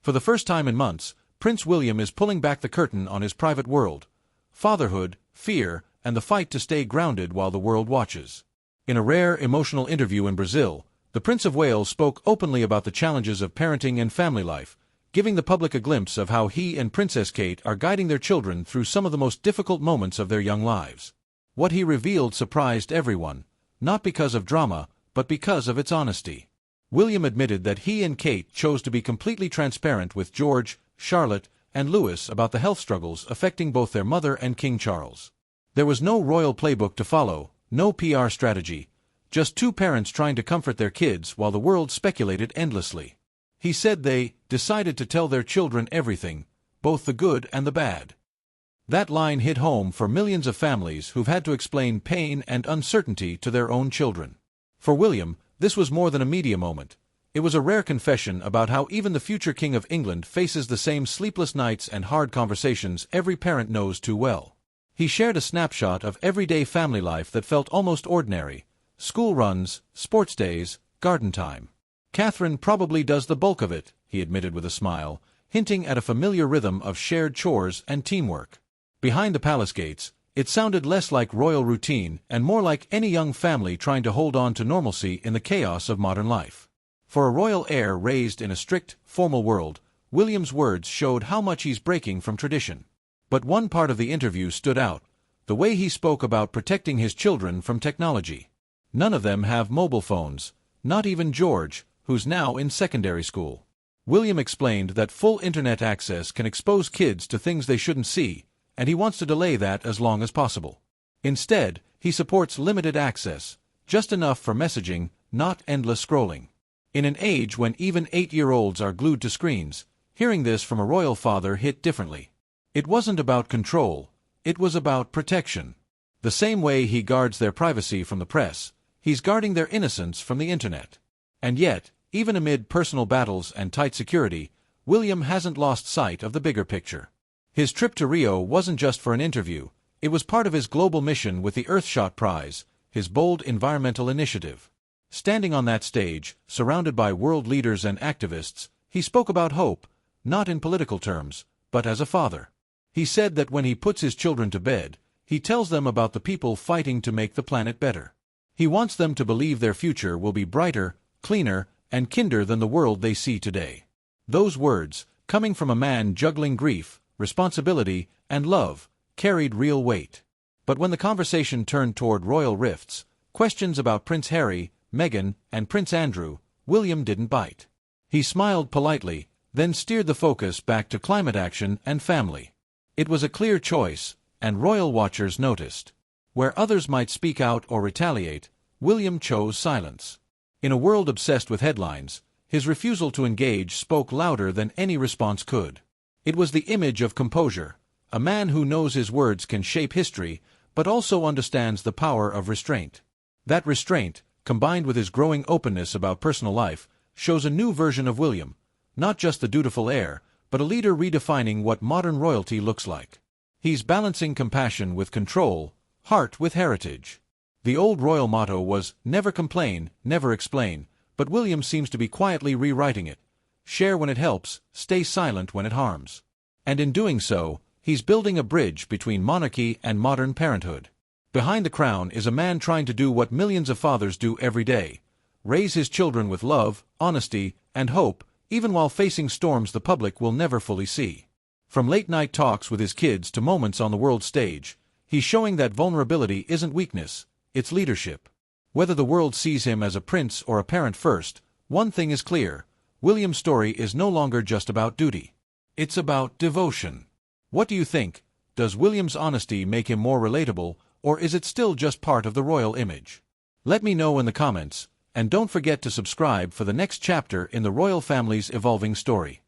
For the first time in months, Prince William is pulling back the curtain on his private world: fatherhood, fear, and the fight to stay grounded while the world watches. In a rare, emotional interview in Brazil, the Prince of Wales spoke openly about the challenges of parenting and family life, giving the public a glimpse of how he and Princess Kate are guiding their children through some of the most difficult moments of their young lives. What he revealed surprised everyone, not because of drama, but because of its honesty. William admitted that he and Kate chose to be completely transparent with George, Charlotte, and Louis about the health struggles affecting both their mother and King Charles. There was no royal playbook to follow, no PR strategy, just two parents trying to comfort their kids while the world speculated endlessly. He said they decided to tell their children everything, both the good and the bad. That line hit home for millions of families who've had to explain pain and uncertainty to their own children. For William, this was more than a media moment. It was a rare confession about how even the future King of England faces the same sleepless nights and hard conversations every parent knows too well. He shared a snapshot of everyday family life that felt almost ordinary: school runs, sports days, garden time. "Catherine probably does the bulk of it," he admitted with a smile, hinting at a familiar rhythm of shared chores and teamwork. Behind the palace gates, it sounded less like royal routine and more like any young family trying to hold on to normalcy in the chaos of modern life. For a royal heir raised in a strict, formal world, William's words showed how much he's breaking from tradition. But one part of the interview stood out: the way he spoke about protecting his children from technology. None of them have mobile phones, not even George, who's now in secondary school. William explained that full internet access can expose kids to things they shouldn't see, and he wants to delay that as long as possible. Instead, he supports limited access, just enough for messaging, not endless scrolling. In an age when even 8-year-olds are glued to screens, hearing this from a royal father hit differently. It wasn't about control, it was about protection. The same way he guards their privacy from the press, he's guarding their innocence from the internet. And yet, even amid personal battles and tight security, William hasn't lost sight of the bigger picture. His trip to Rio wasn't just for an interview, it was part of his global mission with the earthshot prize, his bold environmental initiative. Standing on that stage, surrounded by world leaders and activists, he spoke about hope, not in political terms, but as a father. He said that when he puts his children to bed, he tells them about the people fighting to make the planet better. He wants them to believe their future will be brighter, cleaner, and kinder than the world they see today. Those words, coming from a man juggling grief, responsibility, and love, carried real weight. But when the conversation turned toward royal rifts, questions about Prince Harry, Meghan, and Prince Andrew, William didn't bite. He smiled politely, then steered the focus back to climate action and family. It was a clear choice, and royal watchers noticed. Where others might speak out or retaliate, William chose silence. In a world obsessed with headlines, his refusal to engage spoke louder than any response could. It was the image of composure, a man who knows his words can shape history, but also understands the power of restraint. That restraint, combined with his growing openness about personal life, shows a new version of William, not just the dutiful heir, but a leader redefining what modern royalty looks like. He's balancing compassion with control, heart with heritage. The old royal motto was, "Never complain, never explain," but William seems to be quietly rewriting it: "Share when it helps, stay silent when it harms." And in doing so, he's building a bridge between monarchy and modern parenthood. Behind the crown is a man trying to do what millions of fathers do every day: raise his children with love, honesty, and hope, even while facing storms the public will never fully see. From late-night talks with his kids to moments on the world stage, he's showing that vulnerability isn't weakness, it's leadership. Whether the world sees him as a prince or a parent first, one thing is clear: William's story is no longer just about duty. It's about devotion. What do you think? Does William's honesty make him more relatable, or is it still just part of the royal image? Let me know in the comments, and don't forget to subscribe for the next chapter in the royal family's evolving story.